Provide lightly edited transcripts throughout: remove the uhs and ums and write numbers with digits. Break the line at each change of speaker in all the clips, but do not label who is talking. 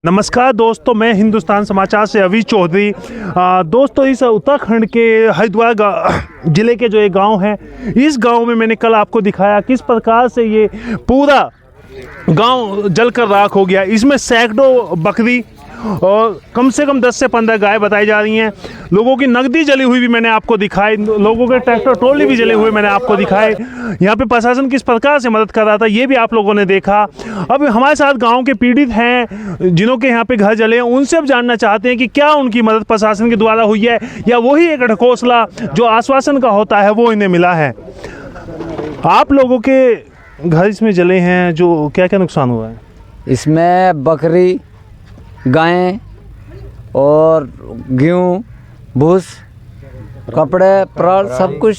नमस्कार दोस्तों, मैं हिंदुस्तान समाचार से अभी चौधरी। दोस्तों, इस उत्तराखंड के हरिद्वार ज़िले के जो एक गांव है, इस गांव में मैंने कल आपको दिखाया किस प्रकार से ये पूरा गांव जलकर राख हो गया। इसमें सैकड़ों बकरी और कम से कम 10 से 15 गाय बताई जा रही हैं। लोगों की नकदी जली हुई भी मैंने आपको दिखाई, लोगों के ट्रैक्टर ट्रॉली भी जले हुए मैंने आपको दिखाए। यहाँ पे प्रशासन किस प्रकार से मदद कर रहा था ये भी आप लोगों ने देखा। अब हमारे साथ गांव के पीड़ित हैं जिन्हों के यहाँ पे घर जले हैं, उनसे अब जानना चाहते हैं कि क्या उनकी मदद प्रशासन के द्वारा हुई है या वही एक ढकोसला जो आश्वासन का होता है वो इन्हें मिला है। आप लोगों के घर इसमें जले हैं, जो क्या क्या नुकसान हुआ है?
इसमें बकरी, गायें और गेहूँ, भूस, कपड़े, प्राण सब कुछ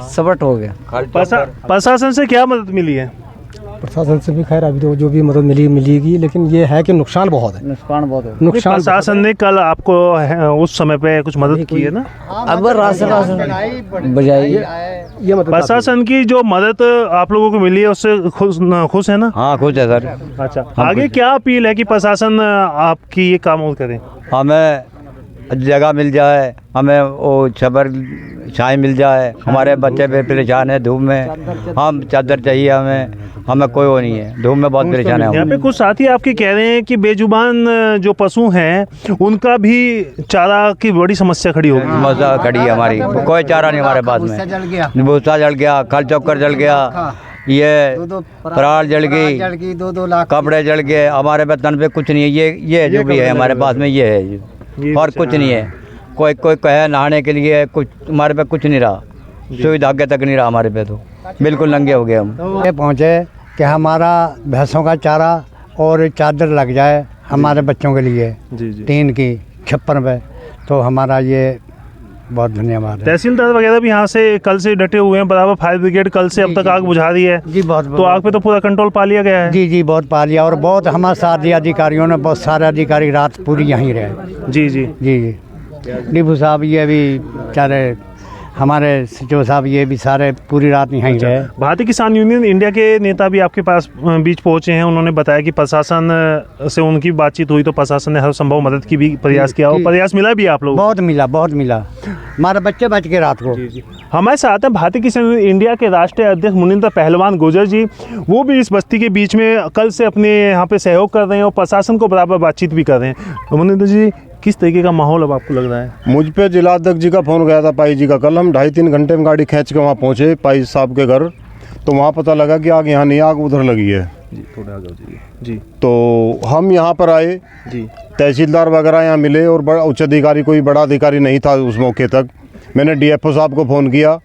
सबट हो गया।
प्रशासन से क्या मदद मिली है?
प्रशासन से भी खैर अभी तो जो भी मदद मिलेगी, लेकिन ये है कि नुकसान बहुत है। नुकसान
प्रशासन ने कल आपको उस समय पे कुछ मदद की है ना?
अब राशन बजाई
ये मदद
प्रशासन की जो मदद आप लोगों को मिली है उससे खुश है ना?
हाँ, खुश है सर।
अच्छा, आगे क्या अपील है कि प्रशासन आपकी ये काम और करे?
हमें जगह मिल जाए, हमें वो छबर छाई मिल जाए। हमारे बच्चे भी परेशान है धूप में, हम चादर चाहिए हमें कोई वो नहीं है, धूप में बहुत परेशान है।
यहाँ पे कुछ साथी आपके कह रहे हैं कि बेजुबान जो पशु हैं उनका भी चारा की बड़ी समस्या खड़ी होगी।
समस्या खड़ी है हमारी, कोई चारा नहीं हमारे पास में। भूसा जल गया, खल चौकर जल गया, ये पराल जल गई,
2-2 लाख
कपड़े जल गए। हमारे बर्तन पे कुछ नहीं है, ये जो भी है हमारे पास में ये है और कुछ नहीं है। कोई कहे नहाने के लिए, कुछ हमारे पे कुछ नहीं रहा, सुई धागे तक नहीं रहा हमारे पे, तो बिल्कुल नंगे हो गए हम।
ये पहुँचे कि हमारा भैंसों का चारा और चादर लग जाए हमारे बच्चों के लिए,
जी जी।
टीन की छप्पर पे, तो हमारा ये बहुत धन्यवाद है।
तहसीलदार वगैरह भी यहाँ से कल से डटे हुए हैं, बराबर फायर ब्रिगेड कल से अब तक आग बुझा रही है
जी। बहुत
तो आग पे तो पूरा कंट्रोल पा लिया गया है।
जी, बहुत पा लिया और बहुत हमारे साथ दिया अधिकारियों ने, बहुत सारे अधिकारी रात पूरी यहीं रहे।
जी जी
जी। डिपू साहब ये भी चारे, हमारे सचिव साहब ये भी सारे पूरी रात यहीं रहे।
भारतीय किसान यूनियन इंडिया के नेता भी आपके पास बीच पहुंचे हैं। उन्होंने बताया कि प्रशासन से उनकी बातचीत हुई तो प्रशासन ने हर संभव मदद की भी प्रयास किया और प्रयास मिला भी आप लोग?
बहुत मिला। हमारे बच्चे बच के रात को।
हमारे साथ हैं भारतीय किसान यूनियन इंडिया के राष्ट्रीय अध्यक्ष मुनिंदर पहलवान गुर्जर जी। वो भी इस बस्ती के बीच में कल से अपने यहाँ पे सहयोग कर रहे हैं और प्रशासन को बराबर बातचीत भी कर रहे हैं। मुनिंदर जी, किस तरीके का माहौल अब आपको लग रहा है?
मुझ पे जिला अध्यक्ष जी का फ़ोन गया था, पाई जी का। कल हम 2.5-3 घंटे में गाड़ी खींच के वहाँ पहुँचे पाई साहब के घर, तो वहाँ पता लगा कि आग यहाँ नहीं, आग उधर लगी है
जी। थोड़ा आगे जी जी।
तो हम यहाँ पर आए
जी।
तहसीलदार वगैरह यहाँ मिले और बड़ा उच्च अधिकारी, कोई बड़ा अधिकारी नहीं था उस मौके तक। मैंने डीएफओ साहब को फ़ोन किया,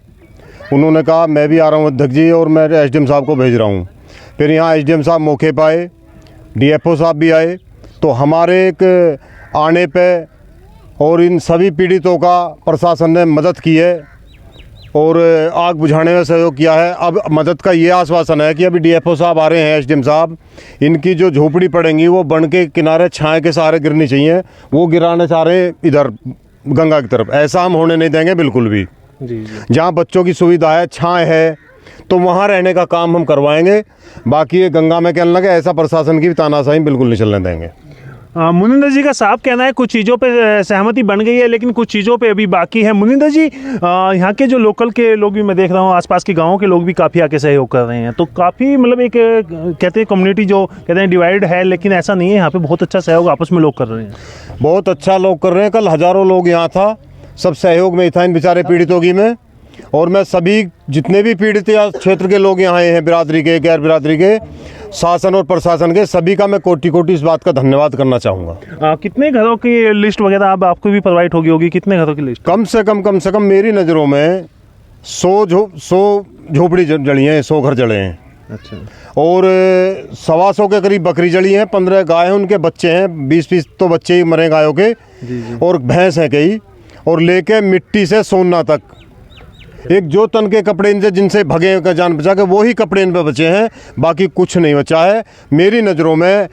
उन्होंने कहा मैं भी आ रहा हूँ अध्यक्ष जी और मैं एसडीएम साहब को भेज रहा हूँ। फिर यहाँ एसडीएम साहब मौके पर आए, डीएफओ साहब भी आए, तो हमारे एक आने पे और इन सभी पीड़ितों का प्रशासन ने मदद की है और आग बुझाने में सहयोग किया है। अब मदद का ये आश्वासन है कि अभी डीएफओ साहब आ रहे हैं, एसडीएम साहब, इनकी जो झोपड़ी पड़ेंगी वो बन के किनारे छाए के सहारे गिरनी चाहिए, वो गिराने चाह रहे हैं इधर गंगा की तरफ। ऐसा हम होने नहीं देंगे बिल्कुल भी।
जी।
जहाँ बच्चों की सुविधा है, छाए है, तो वहाँ रहने का काम हम करवाएंगे। बाकी ये गंगा में कहने लगे, ऐसा प्रशासन की भी तानाशाही बिल्कुल नहीं चलने देंगे।
मुनिंदर जी का साफ कहना है कुछ चीज़ों पे सहमति बन गई है लेकिन कुछ चीज़ों पे अभी बाकी है। मुनिंदर जी, यहाँ के जो लोकल के लोग भी मैं देख रहा हूँ, आसपास के गांवों के लोग भी काफ़ी आके सहयोग कर रहे हैं, तो काफ़ी मतलब एक कहते हैं कम्युनिटी जो कहते हैं डिवाइड है, लेकिन ऐसा नहीं है। यहाँ पे बहुत अच्छा सहयोग आपस में लोग कर रहे हैं।
बहुत अच्छा लोग कर रहे हैं। कल हज़ारों लोग यहाँ था, सब सहयोग में था इन बेचारे पीड़ितों की में। और मैं सभी जितने भी पीड़ित या क्षेत्र के लोग यहाँ आए हैं, बिरादरी के, गैर बिरादरी के, शासन और प्रशासन के, सभी का मैं कोटि इस बात का धन्यवाद करना चाहूँगा।
कितने घरों की लिस्ट वगैरह अब आपको भी प्रोवाइड होगी? कितने घरों की लिस्ट? कम
से कम मेरी नज़रों में 100 झोपड़ी जली हैं, 100 घर जले हैं।
अच्छा।
और 125 के करीब बकरी जली हैं, 15 गाय हैं, उनके बच्चे हैं, 20 तो बच्चे ही मरे गायों के।
जी।
और भैंस हैं कई, और लेके मिट्टी से सोना तक एक जो तन के कपड़े इनसे जिनसे भगे का जान बचा के वही कपड़े इन पे बचे हैं, बाकी कुछ नहीं बचा है। मेरी नज़रों में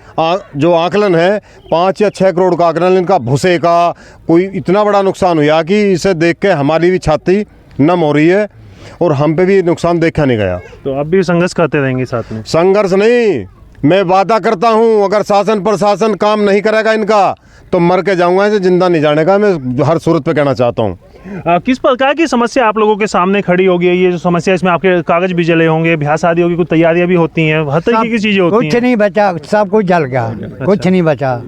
जो आकलन है 5 या 6 करोड़ का आकलन, इनका भूसे का कोई इतना बड़ा नुकसान हुआ कि इसे देख के हमारी भी छाती नम हो रही है और हम पे भी नुकसान देखा नहीं गया।
तो अब भी संघर्ष करते रहेंगे साथ में?
संघर्ष नहीं, मैं वादा करता हूँ अगर शासन प्रशासन काम नहीं करेगा इनका तो मर के जाऊंगा, ऐसे जिंदा नहीं जाने का मैं हर सूरत पे कहना चाहता हूँ।
किस प्रकार की समस्या आप लोगों के सामने खड़ी होगी? ये जो समस्या, इसमें आपके कागज भी जले होंगे, ब्याह शादी होगी, कुछ तैयारियां भी होती हैं, हर तरीके की चीजें होती हैं।
कुछ नहीं बचा, सब कुछ जल गया, कुछ नहीं बचा।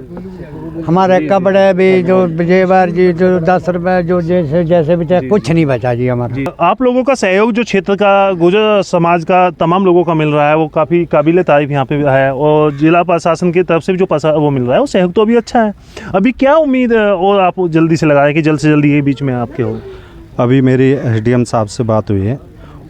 हमारे कपड़े भी जो जेवर जी जो 10 रुपए जो जैसे जैसे बचा, कुछ नहीं बचा जी हमारा।
आप लोगों का सहयोग जो क्षेत्र का गुर्जर समाज का तमाम लोगों का मिल रहा है वो काफ़ी काबिल तारीफ यहाँ पे है, और जिला प्रशासन की तरफ से भी जो वो मिल रहा है वो सहयोग तो अभी अच्छा है। अभी क्या उम्मीद है और आप जल्दी से लगा रहे हैं कि जल्द से जल्द ये बीच में आपके हो?
अभी मेरी एसडीएम साहब से बात हुई है,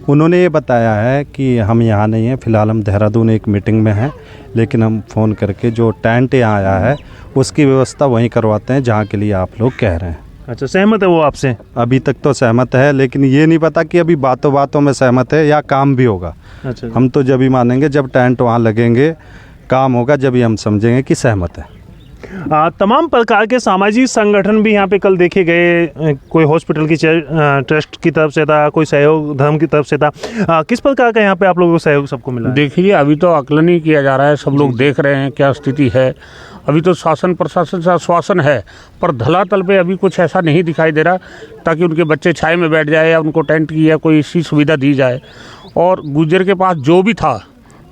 उन्होंने ये बताया है कि हम यहाँ नहीं हैं, फ़िलहाल हम देहरादून एक मीटिंग में हैं, लेकिन हम फ़ोन करके जो टेंट यहाँ आया है उसकी व्यवस्था वहीं करवाते हैं जहाँ के लिए आप लोग कह रहे हैं।
अच्छा, सहमत है वो आपसे?
अभी तक तो सहमत है, लेकिन ये नहीं पता कि अभी बातों बातों में सहमत है या काम भी होगा।
अच्छा,
हम तो जब ही मानेंगे जब टेंट वहाँ लगेंगे, काम होगा, जब ही हम समझेंगे कि सहमत है।
तमाम प्रकार के सामाजिक संगठन भी यहाँ पे कल देखे गए, कोई हॉस्पिटल की ट्रस्ट की तरफ से था, कोई सहयोग धर्म की तरफ से था। किस प्रकार का यहाँ पे आप लोगों को सहयोग सबको मिला है?
देखिए अभी तो आकलन ही किया जा रहा है, सब लोग देख रहे हैं क्या स्थिति है। अभी तो शासन प्रशासन से आश्वासन है, पर धरातल पे अभी कुछ ऐसा नहीं दिखाई दे रहा ताकि उनके बच्चे छाए में बैठ जाए या उनको टेंट की या कोई ऐसी सुविधा दी जाए। और गुर्जर के पास जो भी था,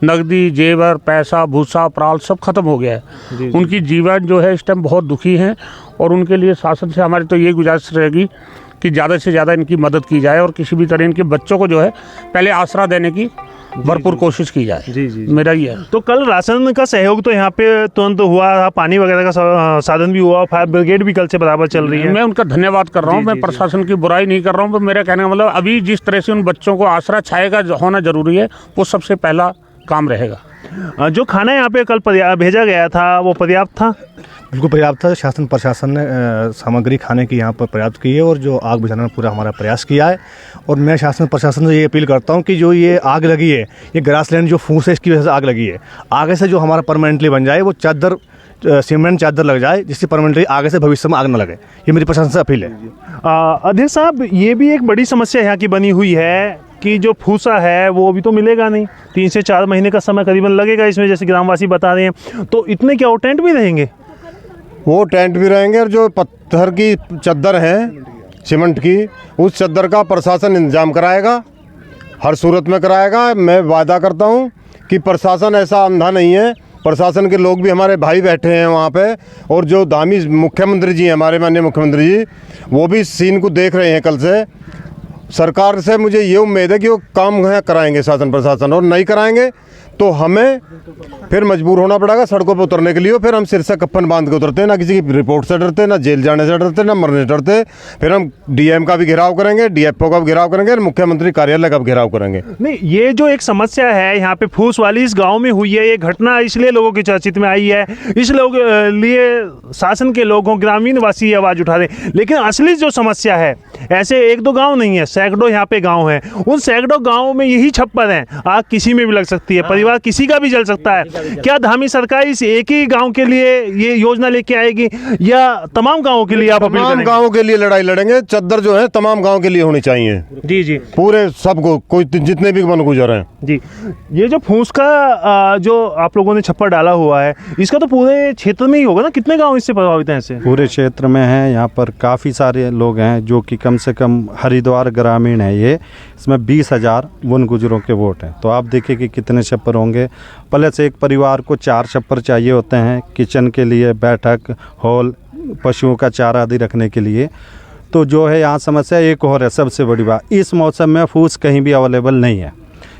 नकदी, जेवर, पैसा, भूसा, प्राल सब खत्म हो गया है। उनकी जीवन जो है इस टाइम बहुत दुखी हैं, और उनके लिए शासन से हमारी तो ये गुजारिश रहेगी कि ज़्यादा से ज़्यादा इनकी मदद की जाए और किसी भी तरह इनके बच्चों को जो है पहले आसरा देने की भरपूर कोशिश की जाए।
जी जी,
मेरा ये है।
तो कल राशन का सहयोग तो यहाँ पे तुरंत हुआ था, पानी वगैरह का साधन भी हुआ, फायर ब्रिगेड भी कल से बराबर चल रही है।
मैं उनका धन्यवाद कर रहा हूँ, मैं प्रशासन की बुराई नहीं कर रहा हूँ, पर मेरा कहने का मतलब अभी जिस तरह से उन बच्चों को आसरा छाए का होना जरूरी है वो सबसे पहला काम रहेगा।
जो खाना यहाँ पे कल भेजा गया था वो पर्याप्त था?
बिल्कुल पर्याप्त था। शासन प्रशासन ने सामग्री खाने की यहाँ पर पर्याप्त की है और जो आग बुझाने में पूरा हमारा प्रयास किया है। और मैं शासन प्रशासन से ये अपील करता हूँ कि जो ये आग लगी है, ये ग्रासलैंड जो फूस है इसकी वजह से आग लगी है, आगे से जो हमारा परमानेंटली बन जाए वो चादर, सीमेंट चादर लग जाए, जिससे परमानेंटली आगे से भविष्य में आग न लगे। ये मेरी प्रशासन से अपील है।
अध्यक्ष साहब, ये भी एक बड़ी समस्या यहाँ की बनी हुई है कि जो फूसा है वो अभी तो मिलेगा नहीं, 3 से 4 महीने का समय करीबन लगेगा इसमें, जैसे ग्रामवासी बता रहे हैं। तो इतने क्या वो टेंट भी रहेंगे?
वो टेंट भी रहेंगे, और जो पत्थर की चद्दर है सीमेंट की, उस चद्दर का प्रशासन इंतजाम कराएगा, हर सूरत में कराएगा। मैं वादा करता हूँ कि प्रशासन ऐसा अंधा नहीं है, प्रशासन के लोग भी हमारे भाई बैठे हैं वहाँ पे, और जो धामी मुख्यमंत्री जी हैं, हमारे माननीय मुख्यमंत्री जी, वो भी सीन को देख रहे हैं कल से। सरकार से मुझे ये उम्मीद है कि वो काम कराएंगे शासन प्रशासन, और नहीं कराएंगे तो हमें फिर मजबूर होना पड़ेगा सड़कों पर उतरने के लिए। फिर हम सिर से कफन बांध के उतरते हैं, ना किसी की रिपोर्ट से डरते, ना जेल जाने से डरते, ना मरने से डरते। फिर हम डीएम का भी घेराव करेंगे, डीएफओ का भी घेराव करेंगे, और मुख्यमंत्री कार्यालय का भी घेराव करेंगे।
नहीं, ये जो एक समस्या है यहाँ पे फूस वाली इस गांव में हुई है, ये घटना इसलिए लोगों की चर्चित में आई है, इस लोग लिए शासन के लोगों, ग्रामीण वासी आवाज़ उठा रहे। लेकिन असली जो समस्या है, ऐसे 1-2 गाँव नहीं है, सैकड़ों यहाँ पे गाँव हैं। उन सैकड़ों गाँव में यही छप्पर हैं, आग किसी में भी लग सकती है, परिवार किसी का भी जल सकता है। क्या धामी सरकार इस एक ही गांव के लिए ये योजना लेके आएगी या तमाम गांवों के लिए आप अपील करेंगे?
तमाम गांवों के लिए लड़ाई लड़ेंगे। चद्दर जो है तमाम गांव के लिए होनी चाहिए।
जी जी,
पूरे सबको, कोई जितने भी मन गुजर हैं।
जी, ये जो फूस का जो आप लोगों ने छप्पर डाला हुआ है, इसका तो पूरे क्षेत्र में ही होगा ना? कितने गाँव इससे प्रभावित हैं? ऐसे
पूरे क्षेत्र में हैं। यहाँ पर काफ़ी सारे लोग हैं जो कि कम से कम हरिद्वार ग्रामीण है ये, इसमें 20,000 वन गुजरों के वोट हैं। तो आप देखिए कि कितने छप्पर होंगे। प्लस एक परिवार को 4 छप्पर चाहिए होते हैं, किचन के लिए, बैठक हॉल, पशुओं का चारा आदि रखने के लिए। तो जो है यहाँ समस्या एक और है, सबसे बड़ी बात, इस मौसम में फूस कहीं भी अवेलेबल नहीं है।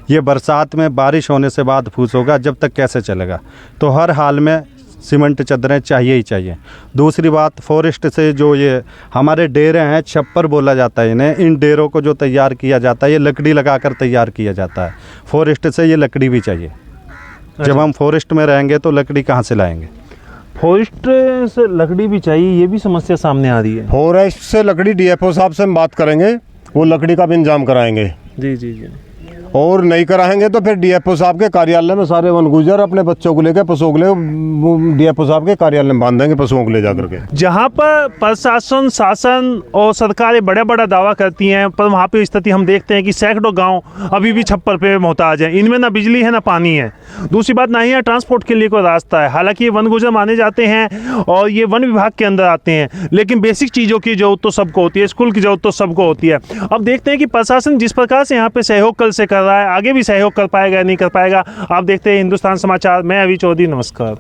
ये बरसात में बारिश होने से बाद फूस होगा, जब तक कैसे चलेगा? तो हर हाल में सीमेंट चादरें चाहिए ही चाहिए। दूसरी बात, फॉरेस्ट से जो ये हमारे डेरे हैं, छप्पर बोला जाता है इन्हें, इन डेरों को जो तैयार किया जाता है ये लकड़ी लगाकर तैयार किया जाता है। फॉरेस्ट से ये लकड़ी भी चाहिए। जब हम फॉरेस्ट में रहेंगे तो लकड़ी कहाँ से लाएंगे?
फॉरेस्ट से लकड़ी भी चाहिए, ये भी समस्या सामने आ रही है।
फॉरेस्ट से लकड़ी डीएफओ साहब से हम बात करेंगे, वो लकड़ी का भी इंतजाम कराएंगे।
जी जी जी।
और नहीं कराएंगे तो फिर डीएफओ साहब के कार्यालय में सारे वन गुजर अपने बच्चों को लेकर पशुओं को लेकर डीएफओ साहब के कार्यालय में बांध देंगे पशुओं को ले जा करके।
जहाँ पर प्रशासन शासन और सरकारें बड़ा बड़ा दावा करती हैं, पर वहाँ पे स्थिति हम देखते हैं कि सैकड़ों गांव अभी भी छप्पर पे मोहताज हैं। इनमें ना बिजली है ना पानी है, दूसरी बात ना ही है ट्रांसपोर्ट के लिए कोई रास्ता है। हालांकि ये वन गुजर माने जाते हैं और ये वन विभाग के अंदर आते हैं, लेकिन बेसिक चीज़ों की जरूरत तो सबको होती है, स्कूल की जरूरत तो सबको होती है। अब देखते हैं कि प्रशासन जिस प्रकार से यहाँ पे सहयोग कल से कर रहा है, आगे भी सहयोग कर पाएगा नहीं कर पाएगा। आप देखते हैं हिंदुस्तान समाचार, मैं अभी चौधरी, नमस्कार।